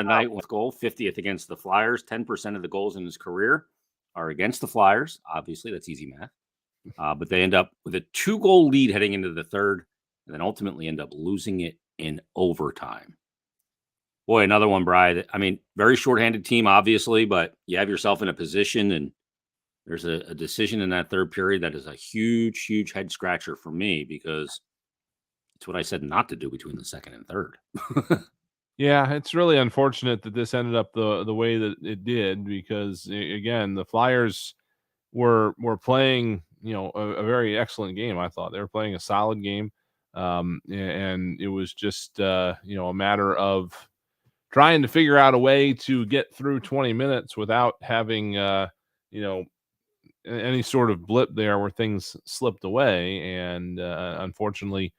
night with goal, 50th against the Flyers. 10% of the goals in his career are against the Flyers. Obviously, that's easy math. But they end up with a 2-goal lead heading into the third, and then ultimately end up losing it in overtime. Boy, another one, Bri. I mean, very shorthanded team, obviously, but you have yourself in a position, and there's a decision in that third period that is a huge, huge head scratcher for me because it's what I said not to do between the second and third. Yeah, it's really unfortunate that this ended up the way that it did because again, the Flyers were playing, a very excellent game. I thought they were playing a solid game, and it was just a matter of trying to figure out a way to get through 20 minutes without having any sort of blip there where things slipped away, and unfortunately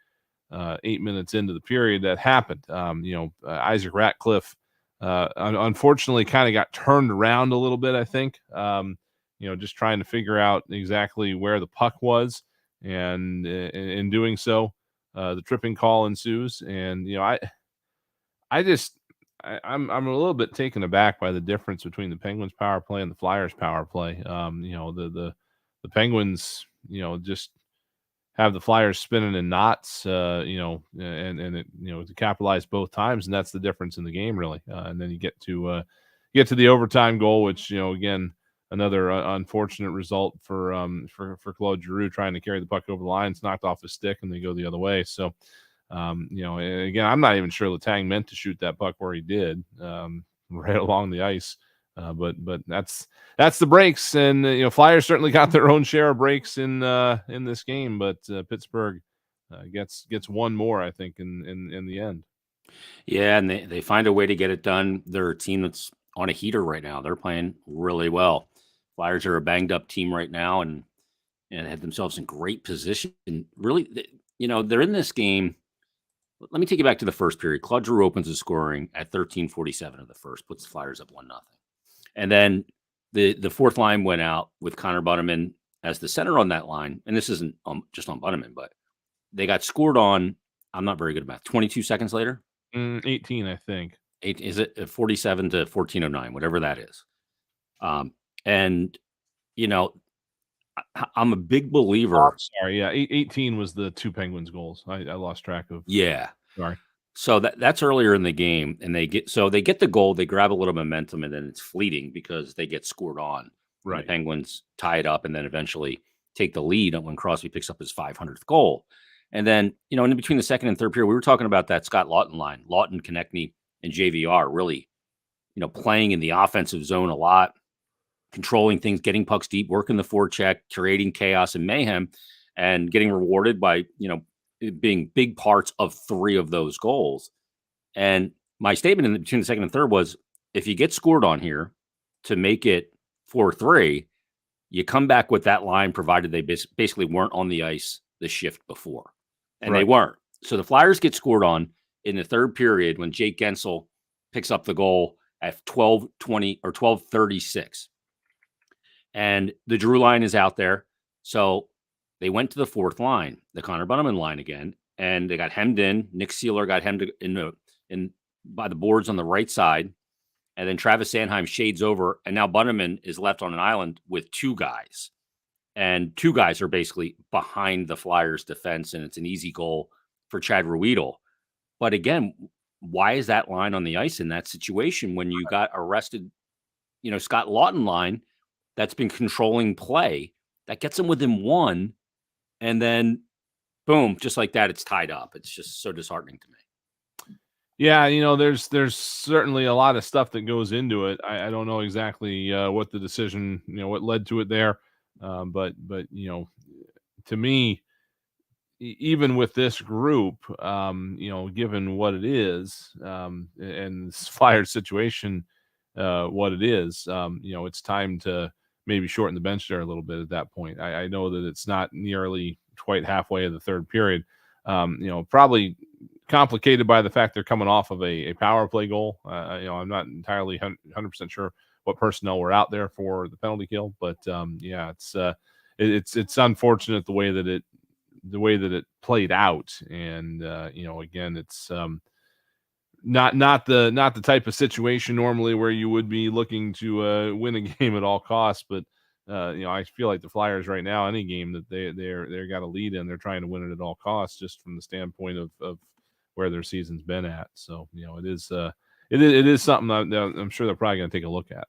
8 minutes into the period that happened. Isaac Ratcliffe, unfortunately, kind of got turned around a little bit, I think, just trying to figure out exactly where the puck was. And in doing so, the tripping call ensues. And, I'm a little bit taken aback by the difference between the Penguins power play and the Flyers power play. The Penguins, just have the Flyers spinning in knots, and it, to capitalize both times, and that's the difference in the game, really. And then you get to the overtime goal, which again, another unfortunate result for Claude Giroux trying to carry the puck over the line. It's knocked off his stick, and they go the other way. So, again, I'm not even sure Letang meant to shoot that puck where he did, right along the ice. But that's the breaks, and Flyers certainly got their own share of breaks in this game, but Pittsburgh gets one more, I think, in the end. Yeah, and they find a way to get it done. They're a team that's on a heater right now. They're playing really well. Flyers are a banged up team right now, and had themselves in great position. Really, they're in this game. Let me take you back to the first period. Claude Giroux opens the scoring at 13:47 of the first, puts the Flyers up 1-0. And then the fourth line went out with Connor Bunnaman as the center on that line. And this isn't just on Bunnaman, but they got scored on. I'm not very good at math. 22 seconds later? 18, I think. Is it 47 to 14:09, whatever that is? And, I'm a big believer. Oh, sorry. Yeah. 18 was the two Penguins goals. I lost track of. Yeah. Sorry. So that's earlier in the game, and they get the goal, they grab a little momentum, and then it's fleeting because they get scored on. Right. The Penguins tie it up and then eventually take the lead when Crosby picks up his 500th goal. And then, in between the second and third period, we were talking about that Scott Laughton line, Laughton, Konechny, and JVR really, playing in the offensive zone a lot, controlling things, getting pucks deep, working the forecheck, creating chaos and mayhem, and getting rewarded by, being big parts of 3 of those goals. And my statement between the second and third was, if you get scored on here to make it 4-3, you come back with that line, provided they basically weren't on the ice the shift before. And They weren't. So the Flyers get scored on in the third period when Jake Gensel picks up the goal at 12:20 or 12:36. And the Drew line is out there. So they went to the fourth line, the Connor Bunnaman line again, and they got hemmed in. Nick Seeler got hemmed in by the boards on the right side. And then Travis Sanheim shades over, and now Bunnaman is left on an island with 2 guys. And 2 guys are basically behind the Flyers' defense, and it's an easy goal for Chad Ruedel. But again, why is that line on the ice in that situation when you got arrested, Scott Laughton line that's been controlling play, that gets them within 1, and then boom, just like that, it's tied up. It's just so disheartening to me. Yeah, there's certainly a lot of stuff that goes into it. I don't know exactly what the decision, what led to it there, but to me, even with this group, given what it is, and this Fire situation, what it is, it's time to maybe shorten the bench there a little bit at that point. I know that it's not nearly quite halfway of the third period. Probably complicated by the fact they're coming off of a power play goal. I'm not entirely 100% sure what personnel were out there for the penalty kill, but it's unfortunate the way that it played out. And again, it's not the type of situation normally where you would be looking to win a game at all costs, but I feel like the Flyers right now, any game that they're got a lead in, they're trying to win it at all costs, just from the standpoint of where their season's been at. So it is something that I'm sure they're probably going to take a look at.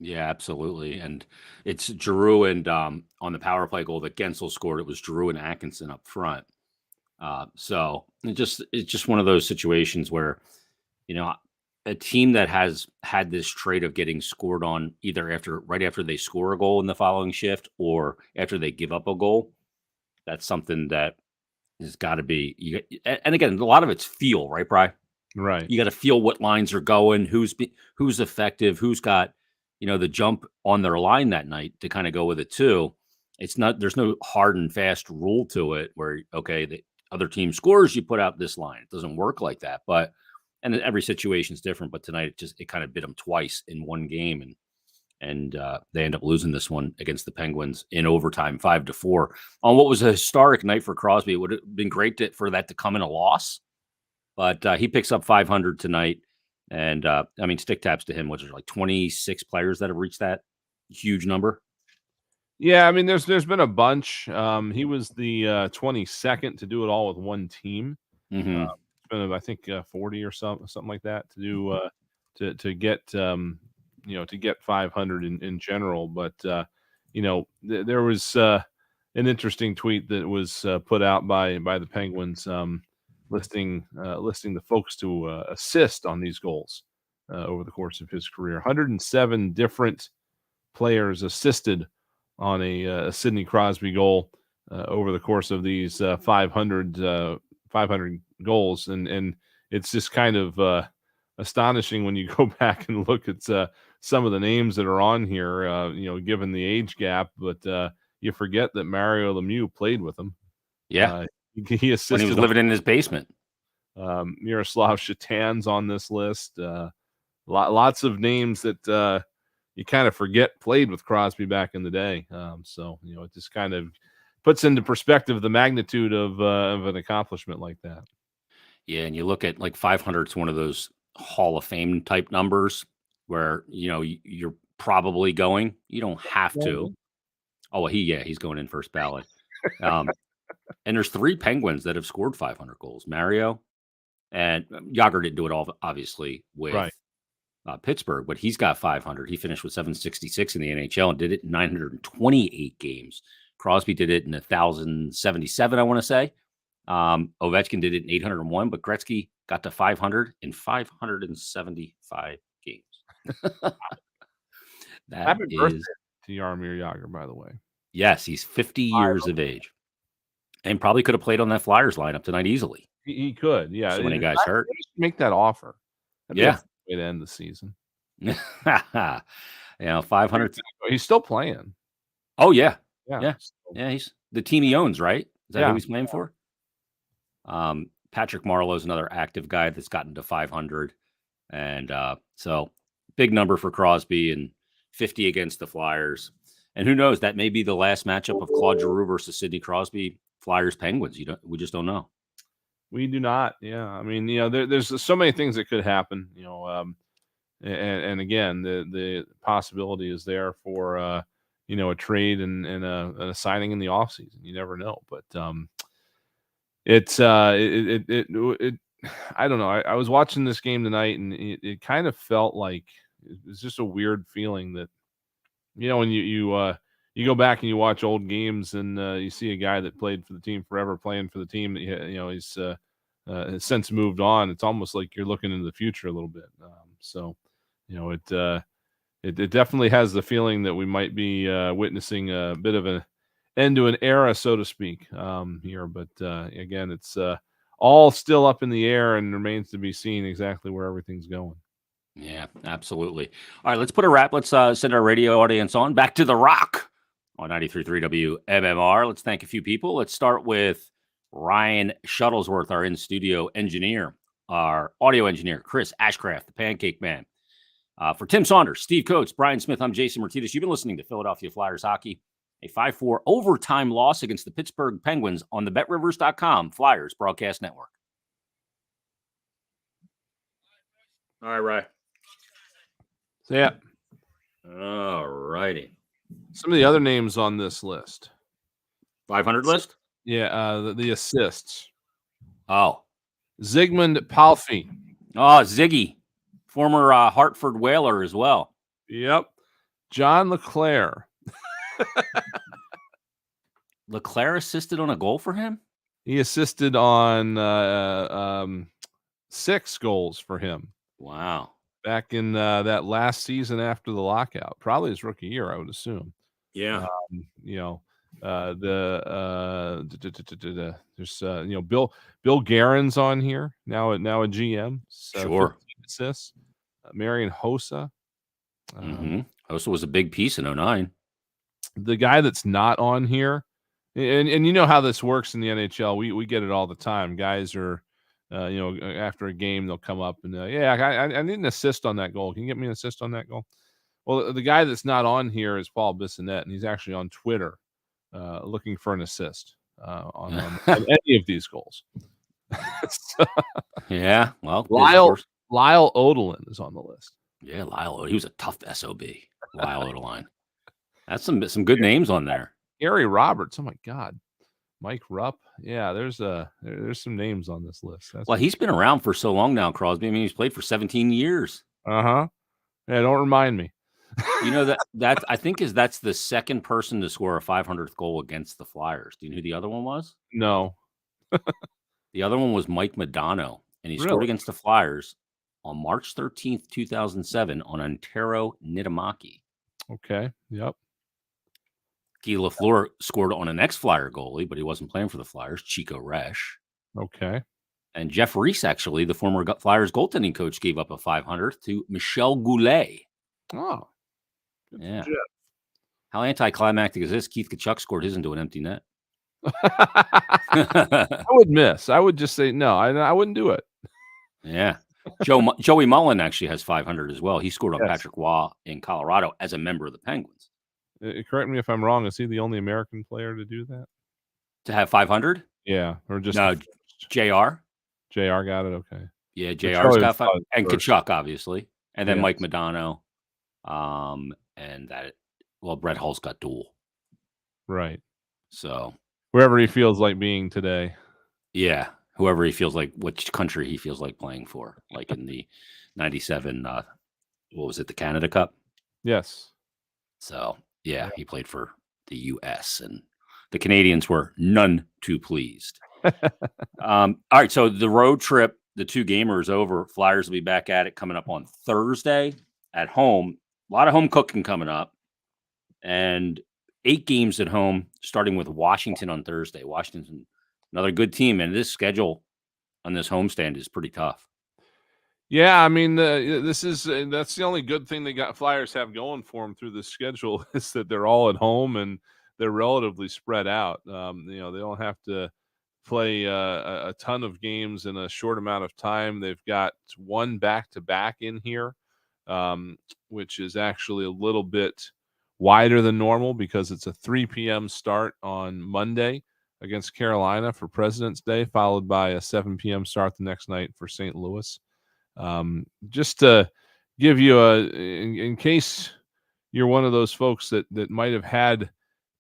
Yeah, absolutely. And it's Giroux and on the power play goal that Gensel scored, it was Giroux and Atkinson up front. So it's just one of those situations where, a team that has had this trait of getting scored on either right after they score a goal in the following shift or after they give up a goal, that's something that has got to be. And again, a lot of it's feel, right, Bri? Right. You got to feel what lines are going, who's effective, who's got the jump on their line that night to kind of go with it too. There's no hard and fast rule to it where okay, the other team scores, you put out this line. It doesn't work like that, and every situation is different. But tonight it kind of bit them twice in one game, and they end up losing this one against the Penguins in overtime, 5-4 on what was a historic night for Crosby. It would have been great for that to come in a loss. But he picks up 500 tonight. And, stick taps to him, which is like 26 players that have reached that huge number. Yeah, there's been a bunch. He was the 22nd to do it all with one team. Mm-hmm. It's been, I think, 40 or something like that to do to get to get 500 in general. But there was an interesting tweet that was put out by the Penguins. Listing the folks to assist on these goals over the course of his career. 107 different players assisted on a Sidney Crosby goal over the course of these 500 goals, and it's just kind of astonishing when you go back and look at some of the names that are on here. Given the age gap, but you forget that Mario Lemieux played with him. Yeah. He assisted when he was living in his basement. Miroslav Shatan's on this list. Lots of names that you kind of forget played with Crosby back in the day. It just kind of puts into perspective the magnitude of an accomplishment like that. Yeah, and you look at like 500 is one of those Hall of Fame type numbers where you're probably going. You don't have to. Oh, well, he's going in first ballot. And there's 3 Penguins that have scored 500 goals. Mario and Yager didn't do it all, obviously, with Pittsburgh, but he's got 500. He finished with 766 in the NHL and did it in 928 games. Crosby did it in 1,077, I want to say. Ovechkin did it in 801, but Gretzky got to 500 in 575 games. Happy birthday to Jaromir Jagr, by the way. Yes, he's 50 years of age. And probably could have played on that Flyers lineup tonight easily. He could, yeah. So many guys hurt. Make that offer. Yeah. Way to end the season. 500. He's still playing. Oh, yeah. Yeah. Yeah, he's the team he owns, right? Is that who he's playing for? Patrick Marleau is another active guy that's gotten to 500. And so big number for Crosby and 50 against the Flyers. And who knows, that may be the last matchup of Claude Giroux versus Sidney Crosby, Flyers Penguins. We just don't know. We do not. Yeah. There's so many things that could happen, and again, the possibility is there for, a trade and a signing in the offseason. You never know, but I don't know. I was watching this game tonight and it kind of felt like it's just a weird feeling that, when you go back and you watch old games and you see a guy that played for the team forever playing for the team that he's has since moved on. It's almost like you're looking into the future a little bit. It definitely has the feeling that we might be witnessing a bit of an end to an era, so to speak, here. But again, it's all still up in the air and remains to be seen exactly where everything's going. Yeah, absolutely. All right, let's put a wrap. Let's send our radio audience on back to the Rock on 93.3 WMMR. Let's thank a few people. Let's start with Ryan Shuttlesworth, our in-studio engineer, our audio engineer, Chris Ashcraft, the Pancake Man. For Tim Saunders, Steve Coates, Brian Smith, I'm Jason Martinez. You've been listening to Philadelphia Flyers Hockey, a 5-4 overtime loss against the Pittsburgh Penguins on the BetRivers.com Flyers Broadcast Network. All right, Rye. So, yeah. All righty. Some of the other names on this list. 500 list? Yeah, the assists. Oh. Zygmunt Palffy. Oh, Ziggy. Former Hartford Whaler as well. Yep. John Leclerc. Leclerc assisted on a goal for him? He assisted on 6 goals for him. Wow. Back in that last season after the lockout. Probably his rookie year, I would assume. Yeah. There's Bill Guerin's on here now a GM. Sure. 15 assists. Marion Hossa. Hossa was a big piece in 09. The guy that's not on here, and you know how this works in the NHL. We get it all the time. Guys are, after a game they'll come up and I need an assist on that goal. Can you get me an assist on that goal? Well, the guy that's not on here is Paul Bissonnette, and he's actually on Twitter looking for an assist on any of these goals. Yeah, well, Lyle Odelin is on the list. Yeah, Lyle. He was a tough SOB. Lyle Odeline. That's some good names on there. Gary Roberts. Oh my God. Mike Rupp. Yeah, there's some names on this list. He's been around for so long now, Crosby. I mean, he's played for 17 years. Yeah, don't remind me. You know that I think that's the second person to score a 500th goal against the Flyers. Do you know who the other one was? No. The other one was Mike Modano, and he scored against the Flyers on March 13th, 2007 on Antero Niittymaki. Okay. Yep. Guy Lafleur scored on an ex-Flyer goalie, but he wasn't playing for the Flyers, Chico Resch. Okay. And Jeff Reese, actually, the former Flyers goaltending coach, gave up a 500th to Michel Goulet. Oh. Yeah. How anticlimactic is this? Keith Tkachuk scored his into an empty net. I would miss. I would just say no. I wouldn't do it. Yeah. Joey Mullen actually has 500 as well. He scored on Patrick Waugh in Colorado as a member of the Penguins. Correct me if I'm wrong. Is he the only American player to do that? To have 500? Yeah, or just no. JR. JR got it. Okay. Yeah, JR's got 5, and Tkachuk obviously, and then Mike Modano, and that. Well, Brett Hull's got dual. Right. So wherever he feels like being today. Yeah, whoever he feels like, which country he feels like playing for, like in the 97. What was it? The Canada Cup. Yes. So yeah, he played for the U.S. and the Canadians were none too pleased. All right, so the road trip, the 2-gamer is over. Flyers will be back at it coming up on Thursday at home. A lot of home cooking coming up, and 8 games at home, starting with Washington on Thursday. Washington's another good team, and this schedule on this homestand is pretty tough. Yeah, I mean, that's the only good thing the Flyers have going for them through this schedule is that they're all at home and they're relatively spread out. They don't have to play a ton of games in a short amount of time. They've got one back-to-back in here, which is actually a little bit wider than normal because it's a 3 p.m. start on Monday against Carolina for President's Day, followed by a 7 p.m. start the next night for St. Louis. Just to give you in case you're one of those folks that might have had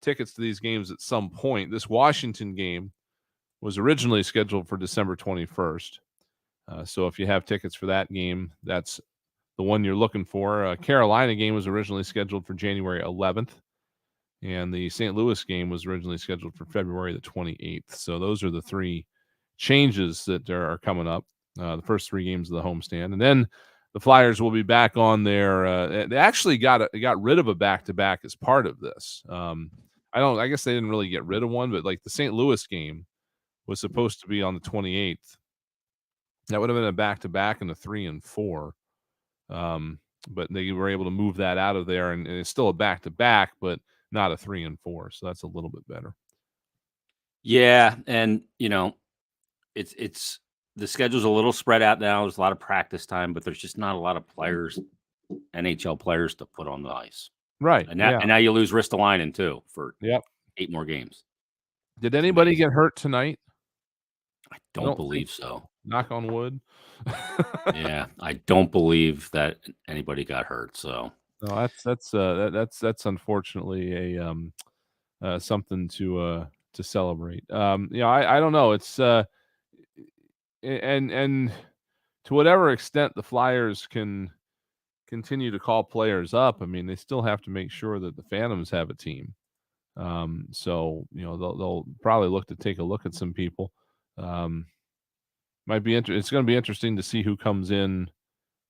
tickets to these games at some point, this Washington game was originally scheduled for December 21st. So if you have tickets for that game, that's the one you're looking for. Carolina game was originally scheduled for January 11th, and the St. Louis game was originally scheduled for February the 28th. So those are the 3 changes that are coming up. The first 3 games of the homestand, and then the Flyers will be back on their. They actually got rid of a back-to-back as part of this. I guess they didn't really get rid of one, but like the St. Louis game was supposed to be on the 28th. That would have been a back-to-back and a 3 and 4, but they were able to move that out of there, and it's still a back-to-back, but not a 3 and 4. So that's a little bit better. Yeah, and it's. The schedule's a little spread out now. There's a lot of practice time, but there's just not a lot of players, NHL players, to put on the ice. Right. And now you lose Ristolainen too for 8 more games. Did anybody get hurt tonight? I don't believe so. Knock on wood. Yeah, I don't believe that anybody got hurt. So No, that's unfortunately a something to celebrate. I don't know. It's and to whatever extent the Flyers can continue to call players up, I mean, they still have to make sure that the Phantoms have a team. So they'll probably look to take a look at some people. Um, might be it's going to be interesting to see who comes in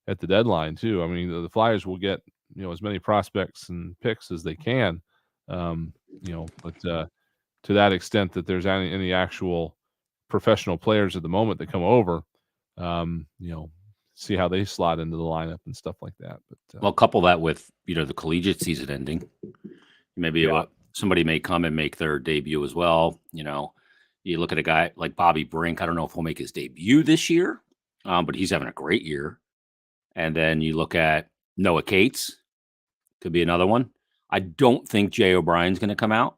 at the deadline too. I mean, the Flyers will get as many prospects and picks as they can. Um, but to that extent that there's any actual professional players at the moment that come over, um, you know, see how they slot into the lineup and stuff like that. But well, couple that with the collegiate season ending. Maybe yeah, somebody may come and make their debut as well. You look at a guy like Bobby Brink. I don't know if he'll make his debut this year, but he's having a great year. And then you look at Noah Cates, could be another one. I don't think Jay O'Brien's going to come out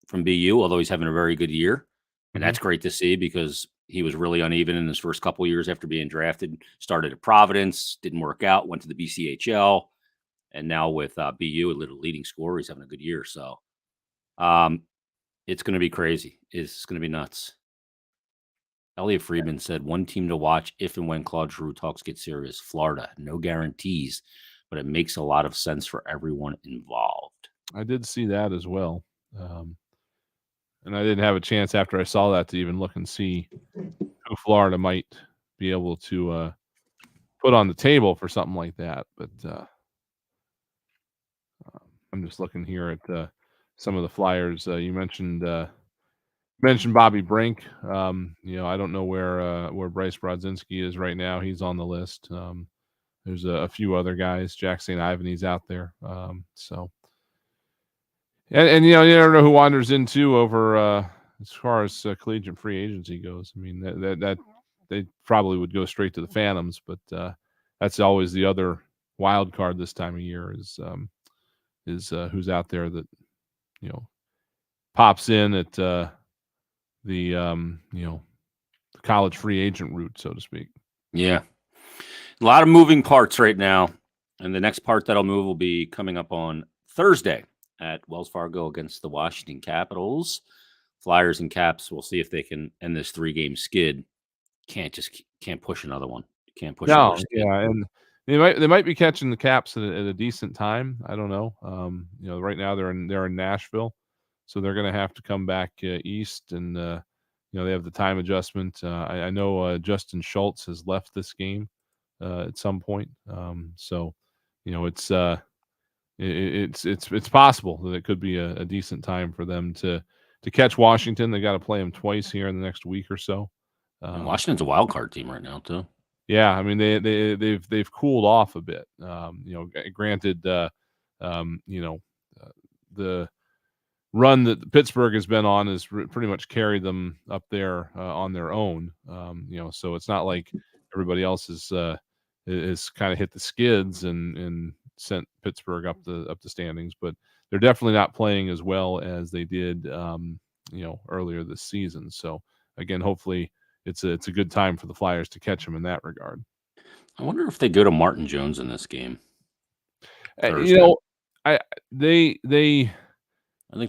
from BU, although he's having a very good year. And mhm. that's great to see because he was really uneven in his first couple of years after being drafted. Started at Providence, didn't work out, went to the BCHL, and now with BU, a little leading scorer, he's having a good year. So um, it's going to be crazy. It's going to be nuts. Elliot Friedman said one team to watch if and when Claude Giroux talks get serious. Florida, no guarantees, but it makes a lot of sense for everyone involved. I did see that as well, um, and I didn't have a chance after I saw that to even look and see who Florida might be able to put on the table for something like that. But I'm just looking here at some of the Flyers. You mentioned Bobby Brink. I don't know where Bryce Brodzinski is right now. He's on the list. There's a few other guys. Jack St. Ivany's out there. And you never know who wanders into over as far as collegiate free agency goes. I mean that they probably would go straight to the Phantoms, but that's always the other wild card this time of year is who's out there that pops in at the college free agent route, so to speak. Yeah. A lot of moving parts right now. And the next part that'll move will be coming up on Thursday at Wells Fargo against the Washington Capitals. Flyers and Caps, we'll see if they can end this 3-game skid. Can't push another one. Can't push another No, skid. yeah, and they might be catching the Caps at a decent time. I don't know. Right now they're in Nashville, so they're going to have to come back east, and they have the time adjustment. I know Justin Schultz has left this game at some point, so it's possible that it could be a decent time for them to catch Washington. They got to play them twice here in the next week or so. And Washington's a wild card team right now too. Yeah, I mean they've cooled off a bit. Granted, the run that Pittsburgh has been on has pretty much carried them up there on their own. So it's not like everybody else is kind of hit the skids and sent Pittsburgh up the standings, but they're definitely not playing as well as they did earlier this season. So again, hopefully it's a good time for the Flyers to catch them in that regard. I wonder if they go to Martin Jones in this game. I think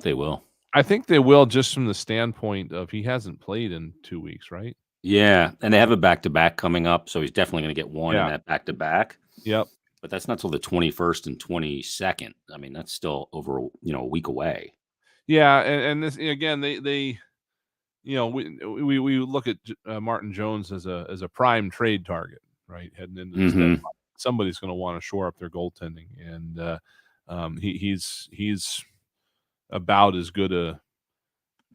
they will. I think they will, just from the standpoint of he hasn't played in 2 weeks, right? Yeah, and they have a back-to-back coming up, so he's definitely going to get one in that back-to-back. Yep. But that's not till the 21st and 22nd. I mean, that's still over, a week away. Yeah, and this again, they we look at Martin Jones as a prime trade target, right? Heading into this deadline, somebody's going to want to shore up their goaltending, and he's about as good a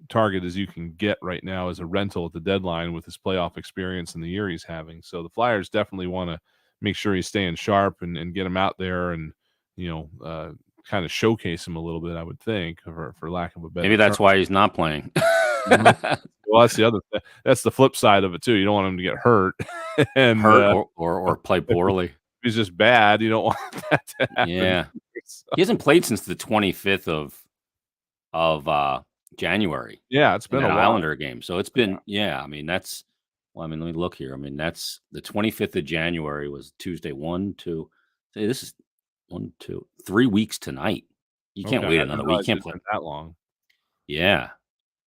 target as you can get right now as a rental at the deadline with his playoff experience and the year he's having. So the Flyers definitely want to make sure he's staying sharp and get him out there and kind of showcase him a little bit, I would think, for lack of a better Maybe that's why he's not playing. Well, that's the flip side of it too. You don't want him to get hurt and or play poorly. If he's just bad, you don't want that to happen. Yeah. So. He hasn't played since the 25th of January. Yeah, it's been an a while. Islander game. So it's been I mean, that's Well, I mean, let me look here. I mean, that's the 25th of January was Tuesday. 1, 2. Say this is 1, 2, 3 weeks tonight. You can't Okay, wait I another didn't week. You realize can't it's play. been that long. Yeah.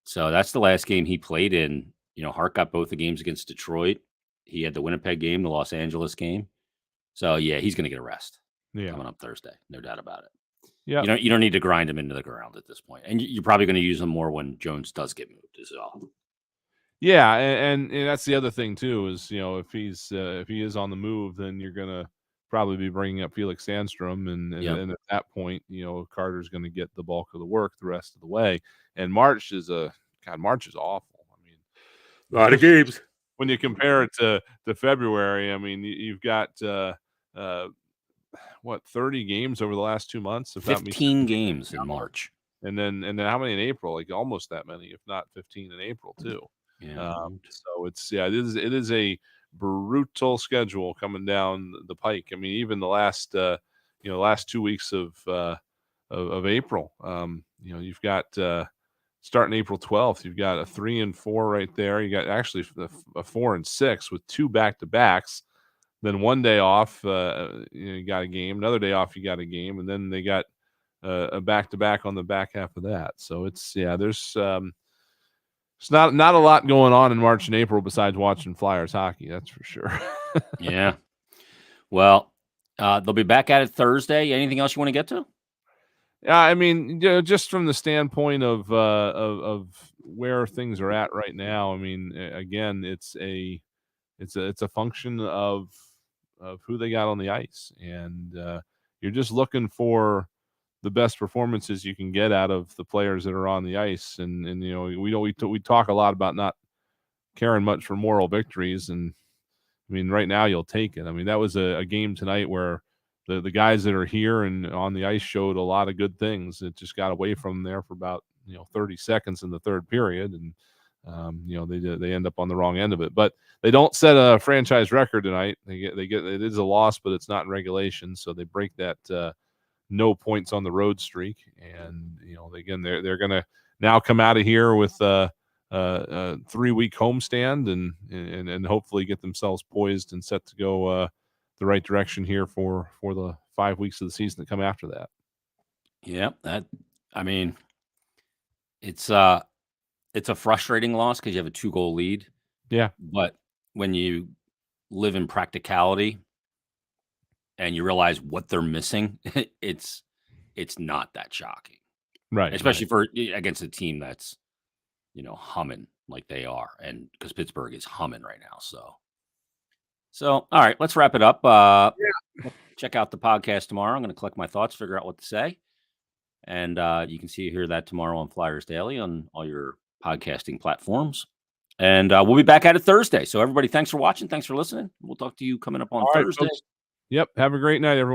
So that's the last game he played in. Hart got both the games against Detroit. He had the Winnipeg game, the Los Angeles game. So yeah, he's going to get a rest Yeah. coming up Thursday. No doubt about it. Yeah. You don't need to grind him into the ground at this point. And you're probably going to use him more when Jones does get moved as well. Yeah, and that's the other thing too is if he is on the move, then you're gonna probably be bringing up Felix Sandstrom, Yep. and at that point, Carter's going to get the bulk of the work the rest of the way. And March is awful. I mean, A lot of games. when you compare it to February, I mean, you've got what 30 games over the last 2 months, if not 15 games in March. and then how many in April? Like almost that many, if not 15 in April too. Yeah. So it is a brutal schedule coming down the pike. I mean, even the last 2 weeks of April. You've got starting April 12th, you've got a 3 and 4 right there. You got actually a 4 and 6 with 2 back-to-backs. Then one day off, you got a game. Another day off, you got a game, and then they got a back-to-back on the back half of that. So there's it's not a lot going on in March and April besides watching Flyers hockey. That's for sure. Yeah. Well, they'll be back at it Thursday. Anything else you want to get to? Yeah, I mean, just from the standpoint of where things are at right now. I mean, again, it's a function of who they got on the ice, and you're just looking for the best performances you can get out of the players that are on the ice. And we talk a lot about not caring much for moral victories, and I mean, right now you'll take it. I mean, that was a game tonight where the guys that are here and on the ice showed a lot of good things. It just got away from them there for about 30 seconds in the third period, and they end up on the wrong end of it. But they don't set a franchise record tonight. They get it is a loss, but it's not in regulation, so they break that no points on the road streak. And they're going to now come out of here with a 3-week homestand and hopefully get themselves poised and set to go the right direction here for the 5 weeks of the season that come after that. Yeah, I mean, it's a frustrating loss because you have a 2-goal lead. Yeah. But when you live in practicality and you realize what they're missing, it's not that shocking. Right. Especially for against a team that's, humming like they are. And because Pittsburgh is humming right now. So all right, let's wrap it up. Check out the podcast tomorrow. I'm going to collect my thoughts, figure out what to say. And you can hear that tomorrow on Flyers Daily on all your podcasting platforms. And we'll be back at it Thursday. So everybody, thanks for watching. Thanks for listening. We'll talk to you coming up on Thursday. Folks. Yep. Have a great night, everyone.